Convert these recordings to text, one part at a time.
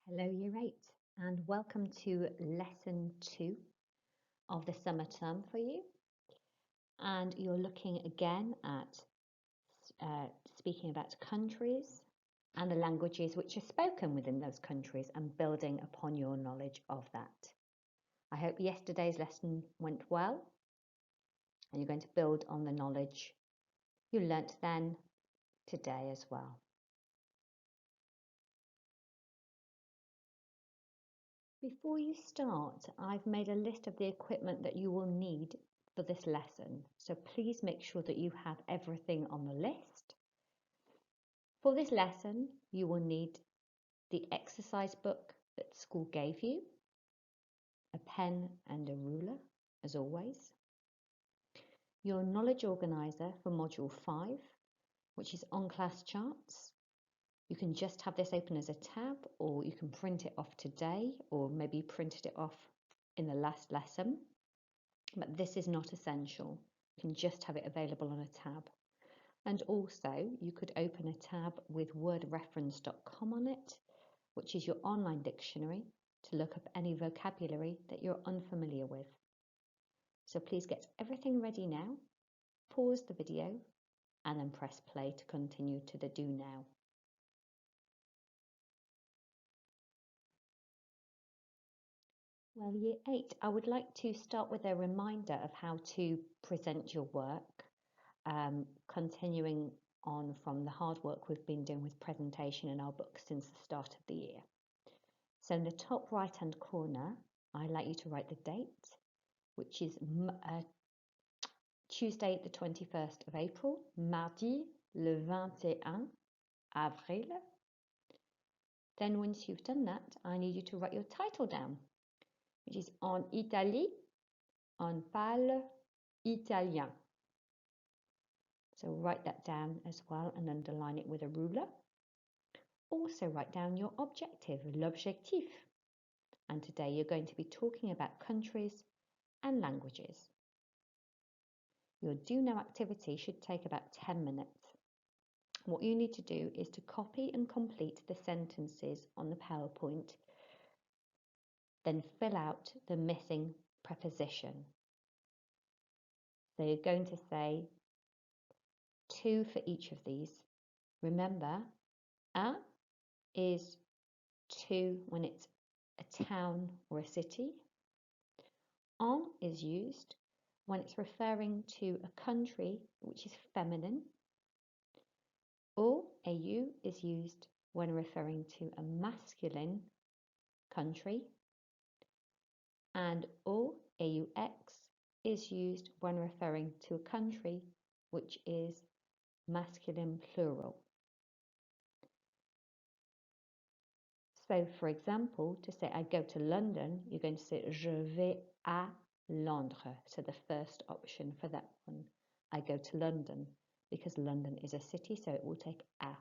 Hello, Year 8, and welcome to Lesson 2 of the summer term for you. And you're looking again at speaking about countries and the languages which are spoken within those countries and building upon your knowledge of that. I hope yesterday's lesson went well and you're going to build on the knowledge you learnt then today as well. Before you start, I've made a list of the equipment that you will need for this lesson, so please make sure that you have everything on the list. For this lesson, you will need the exercise book that school gave you, a pen and a ruler, as always, your knowledge organizer for module 5, which is on class charts. You can just have this open as a tab, or you can print it off today, or maybe you printed it off in the last lesson, but this is not essential. You can just have it available on a tab. And also you could open a tab with wordreference.com on it, which is your online dictionary, to look up any vocabulary that you're unfamiliar with. So please get everything ready now, pause the video, and then press play to continue to the do now. Well, Year 8, I would like to start with a reminder of how to present your work, continuing on from the hard work we've been doing with presentation in our book since the start of the year. So in the top right hand corner, I'd like you to write the date, which is Tuesday the 21st of April, mardi le 21 avril. Then once you've done that, I need you to write your title down, which is En Italie, on parle italien. So write that down as well and underline it with a ruler. Also write down your objective, l'objectif. And today you're going to be talking about countries and languages. Your do now activity should take about 10 minutes. What you need to do is to copy and complete the sentences on the PowerPoint, then fill out the missing preposition. So you're going to say 2 for each of these. Remember, un is 2 when it's a town or a city. En is used when it's referring to a country which is feminine. Au is used when referring to a masculine country. And aux is used when referring to a country which is masculine plural. So, for example, to say I go to London, you're going to say Je vais à Londres. So the first option for that one, I go to London, because London is a city, so it will take à.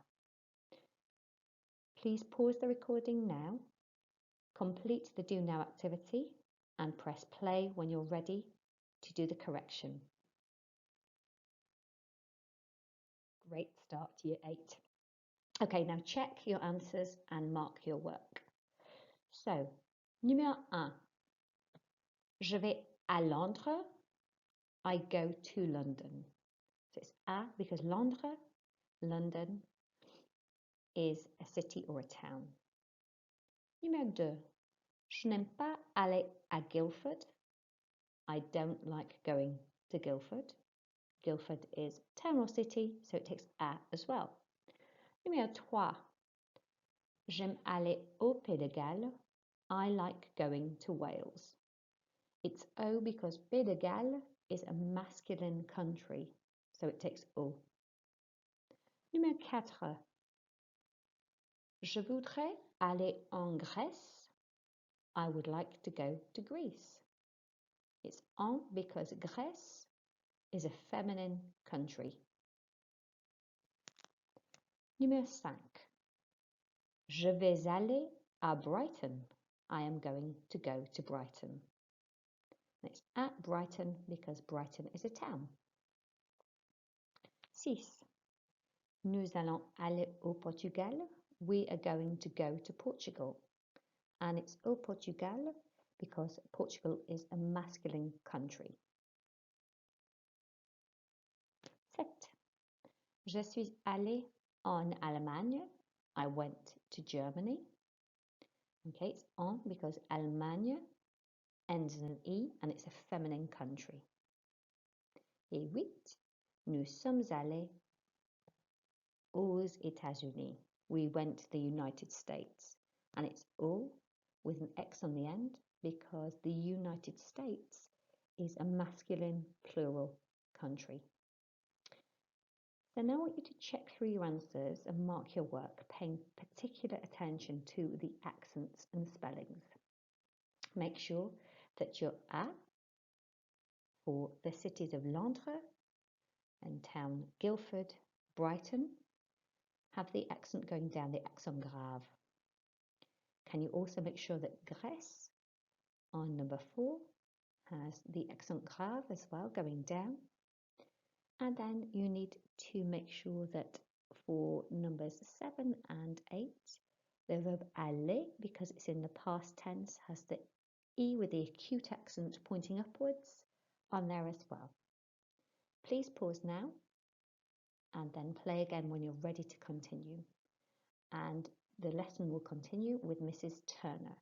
Please pause the recording now, complete the do now activity, and press play when you're ready to do the correction. Great start, Year 8. Okay, now check your answers and mark your work. So, numéro 1. Je vais à Londres. I go to London. So it's à because Londres, London, is a city or a town. Numéro 2. Je n'aime pas aller à Guildford. I don't like going to Guildford. Guildford is town or city, so it takes à as well. Numéro 3. J'aime aller au Pays de Galles. I like going to Wales. It's O because Pays de Galles is a masculine country, so it takes O. Numéro 4. Je voudrais aller en Grèce. I would like to go to Greece. It's en because Grèce is a feminine country. Numéro 5. Je vais aller à Brighton. I am going to go to Brighton. It's at Brighton because Brighton is a town. 6. Nous allons aller au Portugal. We are going to go to Portugal. and it's au Portugal because Portugal is a masculine country. 7. Je suis allée en Allemagne. I went to Germany. Okay, it's en because Allemagne ends in an E and it's a feminine country. Et 8. Nous sommes allés aux États-Unis. We went to the United States. And it's au with an X on the end because the United States is a masculine plural country. So now I want you to check through your answers and mark your work, paying particular attention to the accents and spellings. Make sure that your A for the cities of Londres and town Guildford, Brighton, have the accent going down, the accent grave. Can you also make sure that Grèce on number 4 has the accent grave as well going down? And then you need to make sure that for numbers 7 and 8, the verb aller, because it's in the past tense, has the E with the acute accent pointing upwards on there as well. Please pause now and then play again when you're ready to continue. And the lesson will continue with Mrs. Turner.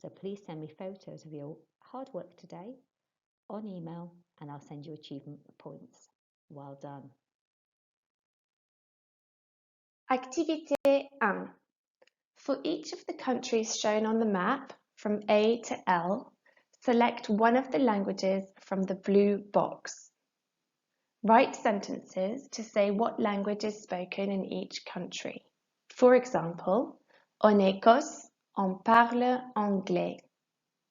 So please send me photos of your hard work today on email and I'll send you achievement points. Well done. Activité 1. For each of the countries shown on the map, from A to L, select one of the languages from the blue box. Write sentences to say what language is spoken in each country. For example, en Écosse, on parle anglais.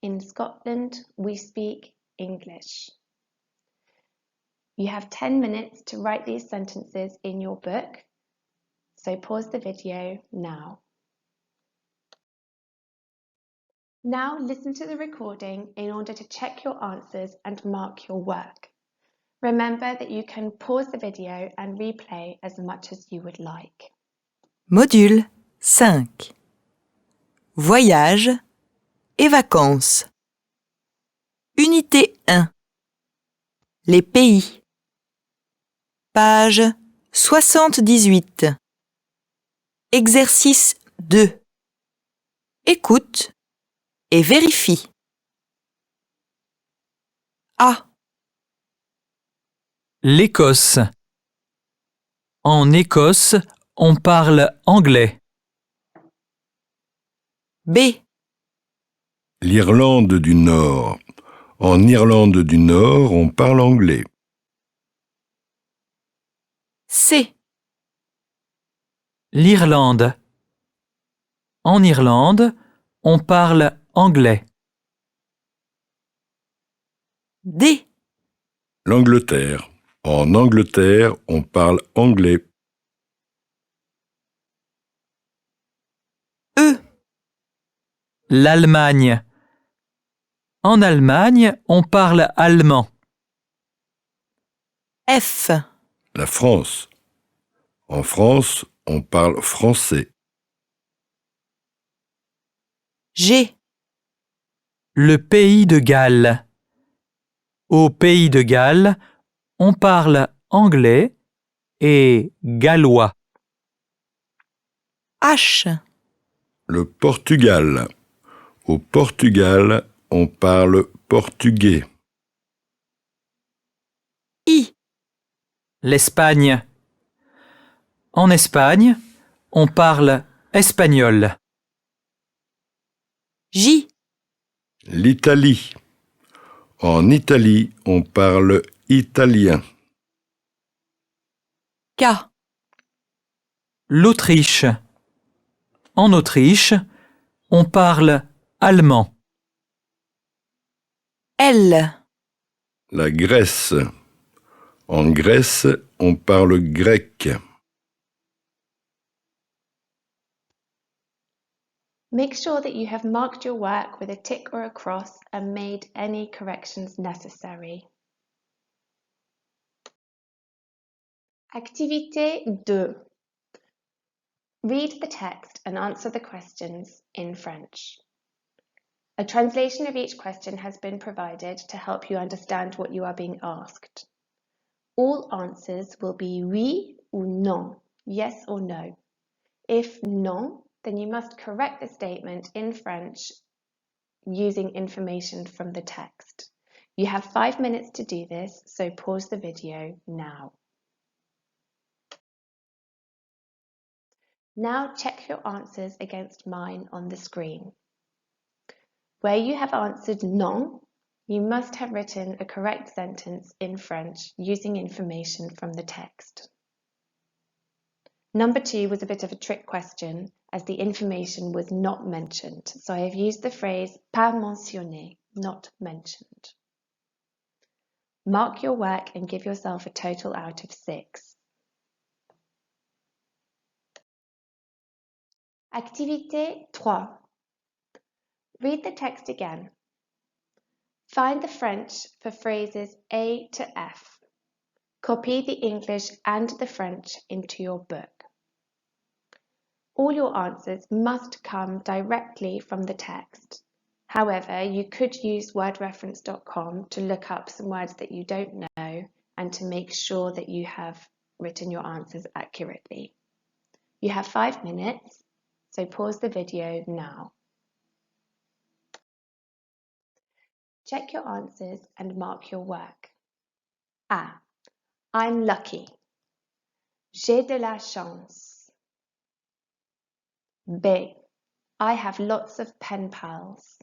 In Scotland, we speak English. You have 10 minutes to write these sentences in your book, so pause the video now. Now listen to the recording in order to check your answers and mark your work. Remember that you can pause the video and replay as much as you would like. Module 5. Voyage et vacances. Unité 1. Les pays. Page 78. Exercice 2. Écoute et vérifie. A. L'Écosse. En Écosse, on parle anglais. B. L'Irlande du Nord. En Irlande du Nord, on parle anglais. C. L'Irlande. En Irlande, on parle anglais. D. L'Angleterre. En Angleterre, on parle anglais. E. L'Allemagne. En Allemagne, on parle allemand. F. La France. En France, on parle français. G. Le pays de Galles. Au pays de Galles, on parle anglais et gallois. H. Le Portugal. Au Portugal, on parle portugais. I. L'Espagne. En Espagne, on parle espagnol. J. L'Italie. En Italie, on parle italien. K. L'Autriche. En Autriche, on parle allemand. L. La Grèce. En Grèce, on parle grec. Make sure that you have marked your work with a tick or a cross and made any corrections necessary. Activité 2. Read the text and answer the questions in French. A translation of each question has been provided to help you understand what you are being asked. All answers will be oui ou non, yes or no. If non, then you must correct the statement in French using information from the text. You have 5 minutes to do this, so pause the video now. Now check your answers against mine on the screen. Where you have answered non, you must have written a correct sentence in French using information from the text. Number 2 was a bit of a trick question as the information was not mentioned, so I have used the phrase pas mentionné, not mentioned. Mark your work and give yourself a total out of 6. Activité 3. Read the text again. Find the French for phrases A to F. Copy the English and the French into your book. All your answers must come directly from the text. However, you could use wordreference.com to look up some words that you don't know and to make sure that you have written your answers accurately. You have 5 minutes, so pause the video now. Check your answers and mark your work. A. I'm lucky. J'ai de la chance. B. I have lots of pen pals.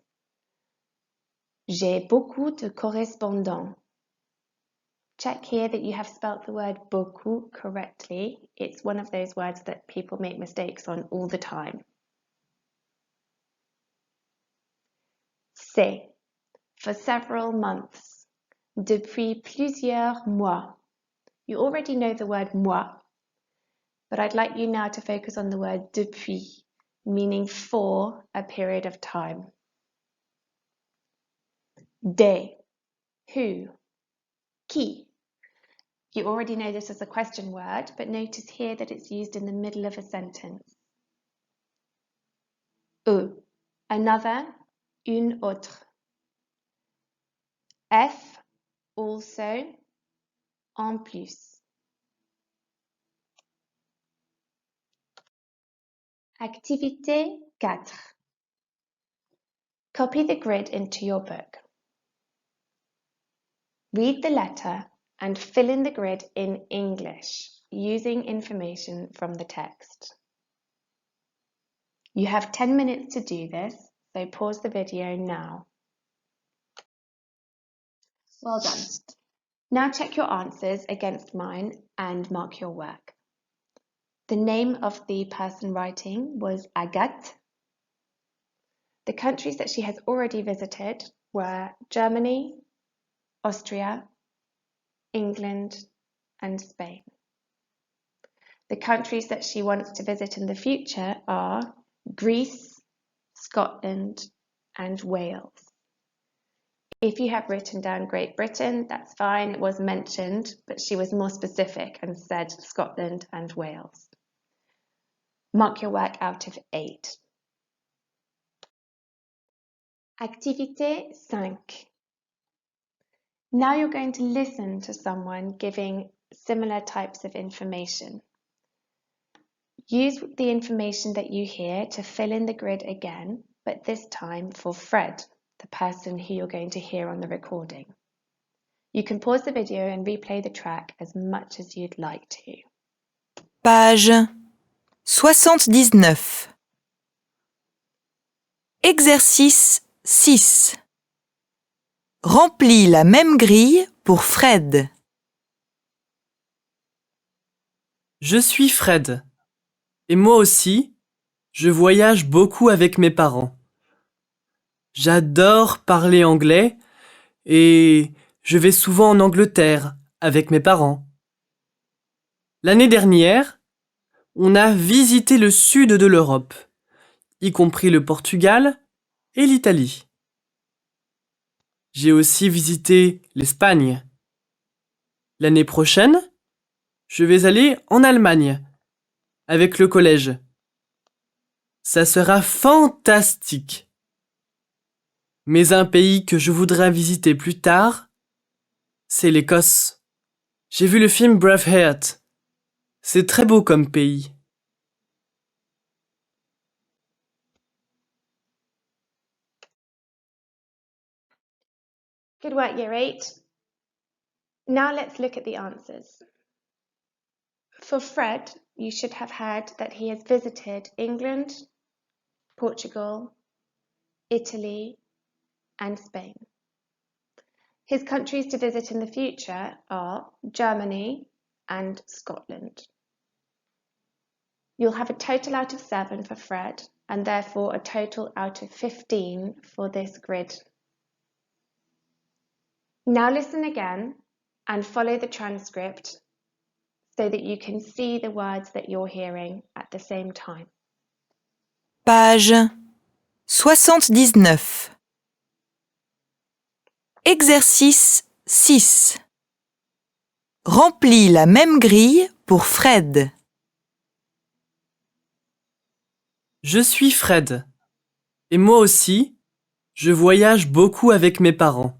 J'ai beaucoup de correspondants. Check here that you have spelt the word beaucoup correctly. It's one of those words that people make mistakes on all the time. C. For several months. Depuis plusieurs mois. You already know the word mois, but I'd like you now to focus on the word depuis, meaning for a period of time. Des. Who? Qui? You already know this as a question word, but notice here that it's used in the middle of a sentence. Another, une autre. F, also, en plus. Activité 4. Copy the grid into your book. Read the letter and fill in the grid in English using information from the text. You have 10 minutes to do this, so pause the video now. Well done. Now check your answers against mine and mark your work. The name of the person writing was Agathe. The countries that she has already visited were Germany, Austria, England, and Spain. The countries that she wants to visit in the future are Greece, Scotland, and Wales. If you have written down Great Britain, that's fine, it was mentioned, but she was more specific and said Scotland and Wales. Mark your work out of 8. Activité 5. Now you're going to listen to someone giving similar types of information. Use the information that you hear to fill in the grid again, but this time for Fred, the person who you're going to hear on the recording. You can pause the video and replay the track as much as you'd like to. Page 79. Exercice 6. Remplis la même grille pour Fred. Je suis Fred. Et moi aussi, je voyage beaucoup avec mes parents. J'adore parler anglais et je vais souvent en Angleterre avec mes parents. L'année dernière, on a visité le sud de l'Europe, y compris le Portugal et l'Italie. J'ai aussi visité l'Espagne. L'année prochaine, je vais aller en Allemagne avec le collège. Ça sera fantastique. Mais un pays que je voudrais visiter plus tard, c'est l'Écosse. J'ai vu le film Braveheart. C'est très beau comme pays. Good work, Year 8. Now let's look at the answers. For Fred, you should have heard that he has visited England, Portugal, Italy, and Spain. His countries to visit in the future are Germany and Scotland. You'll have a total out of 7 for Fred, and therefore a total out of 15 for this grid. Now listen again and follow the transcript so that you can see the words that you're hearing at the same time. Page 79. Exercice 6. Remplis la même grille pour Fred. Je suis Fred. Et moi aussi, je voyage beaucoup avec mes parents.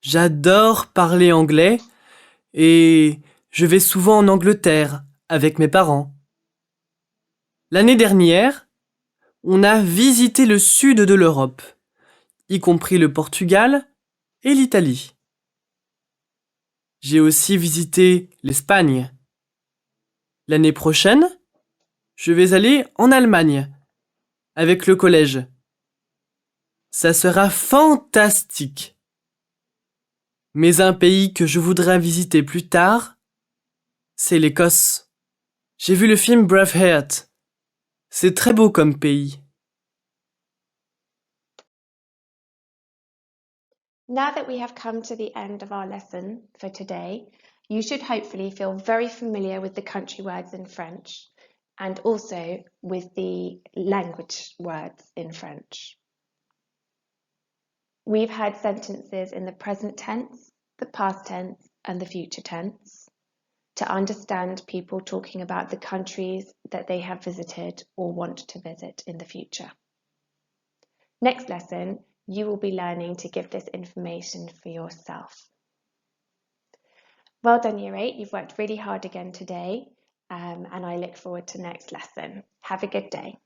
J'adore parler anglais et je vais souvent en Angleterre avec mes parents. L'année dernière, on a visité le sud de l'Europe, y compris le Portugal et l'Italie. J'ai aussi visité l'Espagne. L'année prochaine, je vais aller en Allemagne avec le collège. Ça sera fantastique. Mais un pays que je voudrais visiter plus tard, c'est l'Écosse. J'ai vu le film Braveheart. C'est très beau comme pays. Now that we have come to the end of our lesson for today, you should hopefully feel very familiar with the country words in French and also with the language words in French. We've had sentences in the present tense, the past tense, and the future tense to understand people talking about the countries that they have visited or want to visit in the future. Next lesson, you will be learning to give this information for yourself. Well done, Year 8. You've worked really hard again today, and I look forward to next lesson. Have a good day.